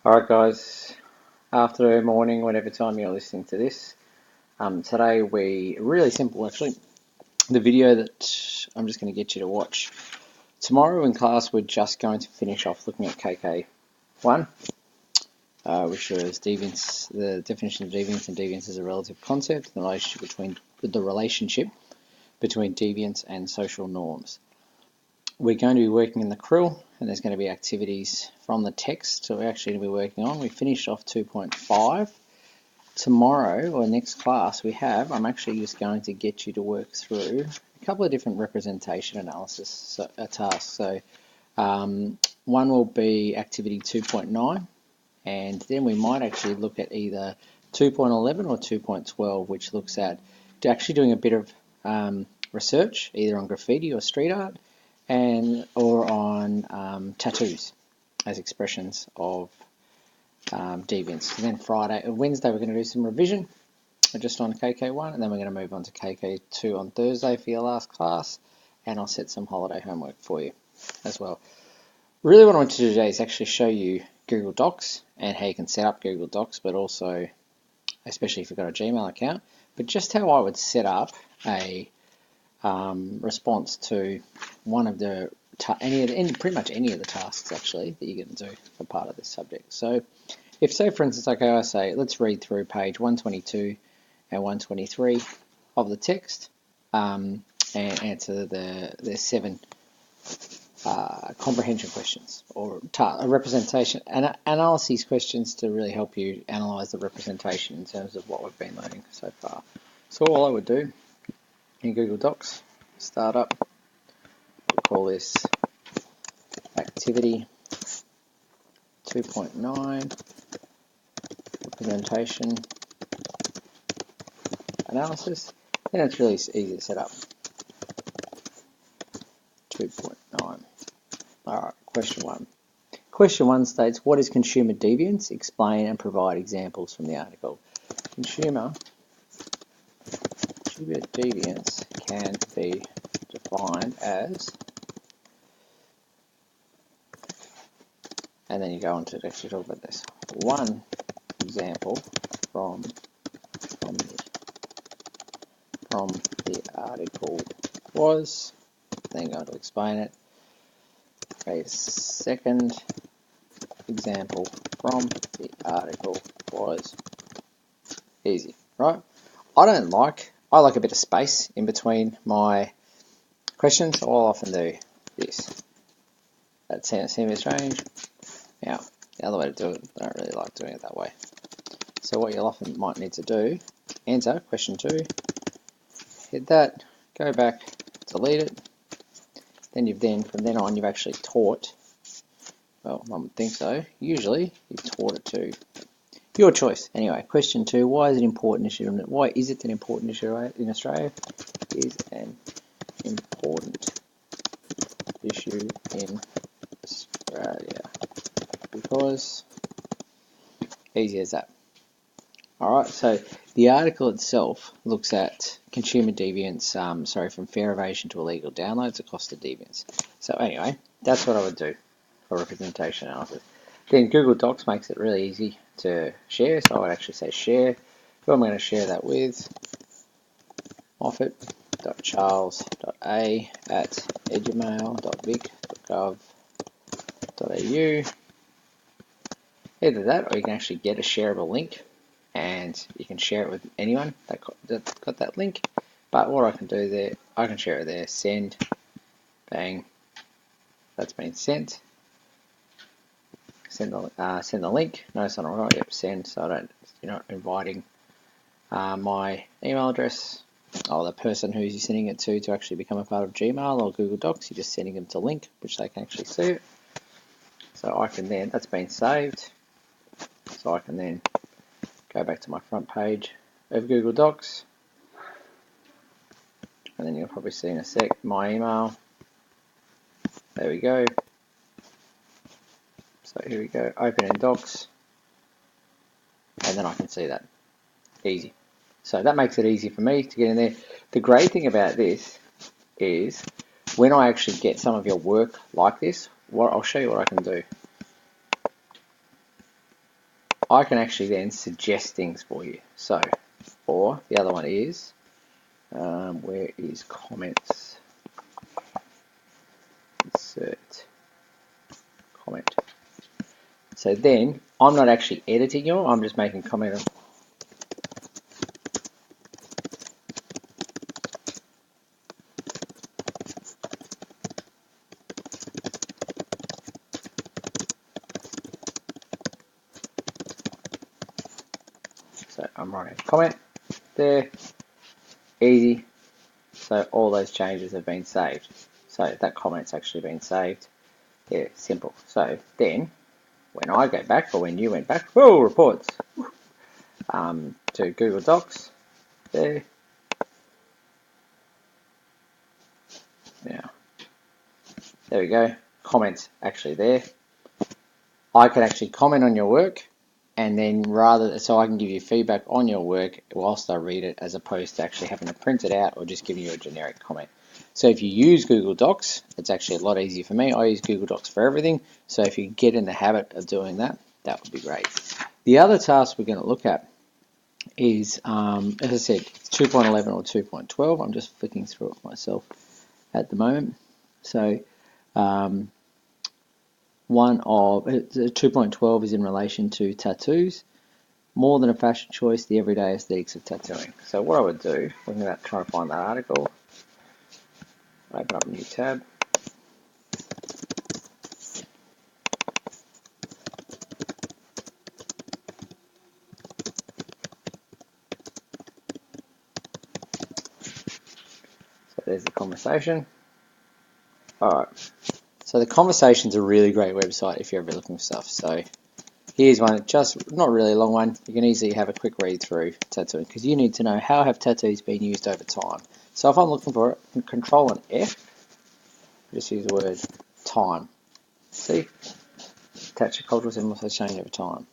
Alright guys, afternoon, morning, whatever time you're listening to this. Today really simple actually. The video that I'm just going to get you to watch. Tomorrow in class we're just going to finish off looking at KK1, which is deviance, the definition of deviance, and deviance is a relative concept, the relationship between deviance and social norms. We're going to be working in the krill, and there's going to be activities from the text, so we're actually going to be working on. We finished off 2.5. Tomorrow, or next class, I'm actually just going to get you to work through a couple of different representation analysis tasks. So one will be activity 2.9, and then we might actually look at either 2.11 or 2.12, which looks at actually doing a bit of research, either on graffiti or street art, or on tattoos as expressions of deviance. And then Wednesday we're going to do some revision just on KK1, and then we're going to move on to KK2 on Thursday for your last class, and I'll set some holiday homework for you as well. Really what I want to do today is actually show you Google Docs and how you can set up Google Docs, but also, especially if you've got a Gmail account, but just how I would set up a response to one of the pretty much any of the tasks actually that you're going to do for part of this subject. So if, say for instance, okay, I say let's read through page 122 and 123 of the text and answer the 7 comprehension questions or representation and analysis questions to really help you analyze the representation in terms of what we've been learning so far. So all I would do in Google Docs, start up, we'll call this activity 2.9 representation analysis, and it's really easy to set up. 2.9. Alright, question 1. Question 1 states, what is consumer deviance? Explain and provide examples from the article. Consumer deviance can be defined as, and then you go on to actually talk about this. One example from the article was, then go on to explain it. A second example from the article was easy, right? I like a bit of space in between my questions, so I'll often do this. That seems strange. Now, the other way to do it, I don't really like doing it that way. So what you'll often might need to do, answer question 2, hit that, go back, delete it. From then on, you've actually taught. Well, one would think so. Usually, you've taught it to your choice. Anyway, question 2: why is it an important issue? Why is it an important issue in Australia? Is an important issue in Australia because easy as that. Alright, so the article itself looks at consumer deviance, from fare evasion to illegal downloads, the cost of deviance. So anyway, that's what I would do for representation analysis. Then Google Docs makes it really easy to share, so I would actually say share. Who am I going to share that with? moffat.charles.a@edgemail.vic.gov.au. Either that, or you can actually get a shareable link, and you can share it with anyone that got that link. But what I can do there, I can share it there. Send, bang. That's been sent. Send the link. No, it's not right. Yep, send. So you're not inviting my email address or the person who you're sending it to actually become a part of Gmail or Google Docs. You're just sending them to link, which they can actually see it. So I can then, that's been saved. So I can then go back to my front page of Google Docs, and then you'll probably see in a sec my email. There we go. So here we go, open in Docs, and then I can see that. Easy. So that makes it easy for me to get in there. The great thing about this is when I actually get some of your work like this, I'll show you what I can do. I can actually then suggest things for you. So, or the other one is, where is comments? Insert comment. So then, I'm not actually editing you, I'm just making comment on. So I'm writing a comment there, easy. So all those changes have been saved. So that comment's actually been saved. Yeah, simple. So then, when I go back, or when you went back, whoa, reports, to Google Docs, there. Now, there we go. Comments actually there. I can actually comment on your work, and then so I can give you feedback on your work whilst I read it, as opposed to actually having to print it out or just giving you a generic comment. So if you use Google Docs, it's actually a lot easier for me. I use Google Docs for everything. So if you get in the habit of doing that, that would be great. The other task we're going to look at is, as I said, 2.11 or 2.12. I'm just flicking through it myself at the moment. So one of 2.12 is in relation to tattoos. More than a fashion choice, the everyday aesthetics of tattooing. So what I would do, looking at trying to find that article, open up a new tab. So there's the conversation. Alright, so the conversation's a really great website if you're ever looking for stuff. So here's one, just not really a long one. You can easily have a quick read through tattooing, because you need to know how have tattoos been used over time. So if I'm looking for it, Control and F, just use the word time. See? Tattoo cultural symbols has changed over time.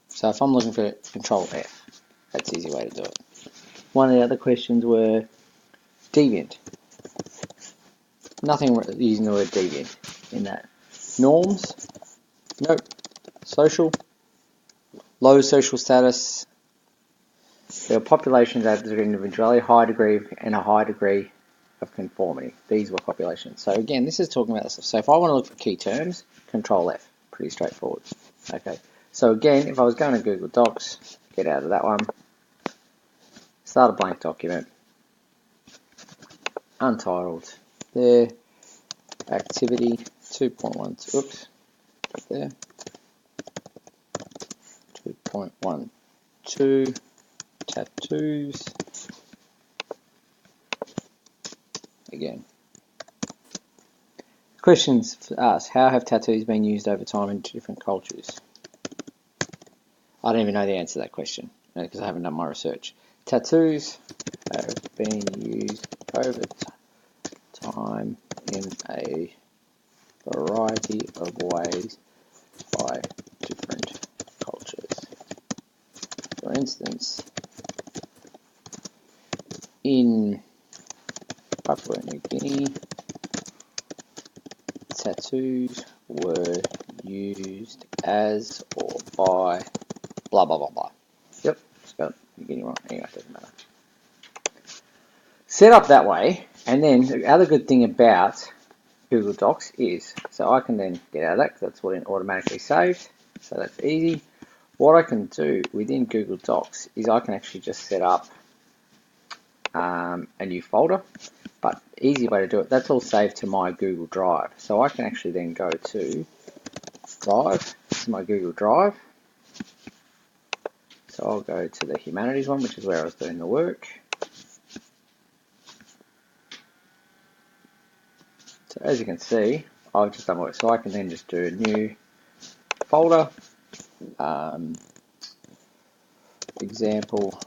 So if I'm looking for Control F, that's the easy way to do it. One of the other questions were deviant. Nothing using the word deviant in that. Norms? Nope. Social? Low social status? There are populations that have an individuality, high degree, and a high degree of conformity. These were populations. So again, this is talking about this. So if I want to look for key terms, Control F. Pretty straightforward. Okay. So again, if I was going to Google Docs, get out of that one. Start a blank document. Untitled. There. Activity 2.1. Oops. There. 2.12. Tattoos. Again. Questions asked. How have tattoos been used over time in different cultures? I don't even know the answer to that question because I haven't done my research. Tattoos have been used over time in a variety of ways by different cultures. For instance, in Papua New Guinea, tattoos were used as or by blah blah blah blah. Yep, spelled New Guinea wrong. Anyway, it doesn't matter. Set up that way, and then the other good thing about Google Docs is, so I can then get out of that because that's what it automatically saved, so that's easy. What I can do within Google Docs is I can actually just set up a new folder, but easy way to do it, that's all saved to my Google Drive. So I can actually then go to Drive, this is my Google Drive. So I'll go to the humanities one, which is where I was doing the work. So as you can see, I've just done work. So I can then just do a new folder, example,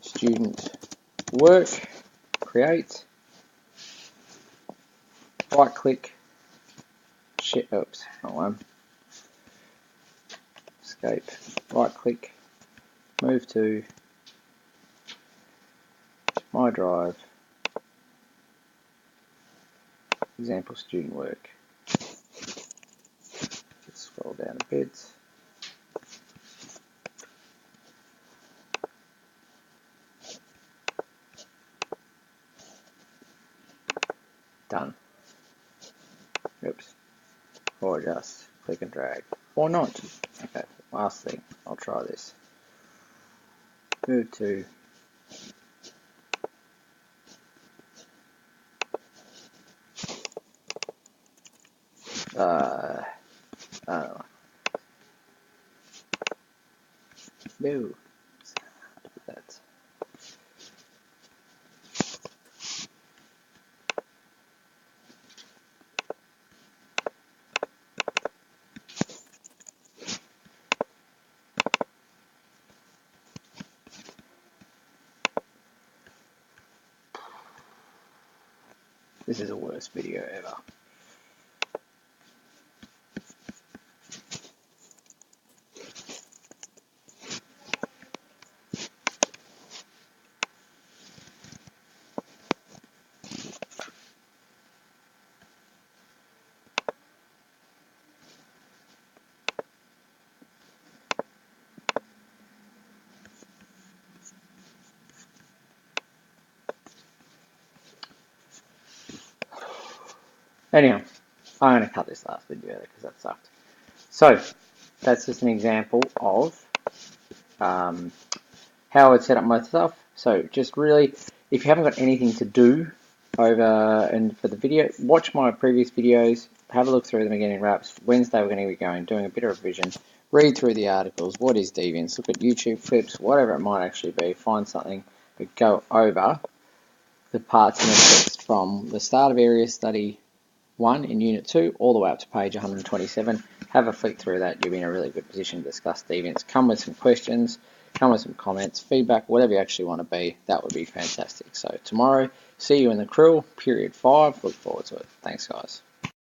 student work, create, right click, oops, wrong one, escape, right click, move to my drive, example student work. down to bits. Done. Oops. Or just click and drag. Or not. Okay, last thing. I'll try this. Move to I don't know. No. That. This is the worst video ever. Anyhow, I'm going to cut this last video because that sucked. So, that's just an example of how I would set up my stuff. So, just really, if you haven't got anything to do over and for the video, watch my previous videos, have a look through them again in wraps. Wednesday we're going to be doing a bit of revision, read through the articles, what is Deviance, look at YouTube clips, whatever it might actually be, find something, but go over the parts and the text from the start of Area Study 1 in Unit 2 all the way up to page 127. Have a flick through that. You'll be in a really good position to discuss Deviance. Come with some questions, come with some comments, feedback, whatever you actually want to be. That would be fantastic. So tomorrow, see you in the krill, period 5. Look forward to it. Thanks, guys.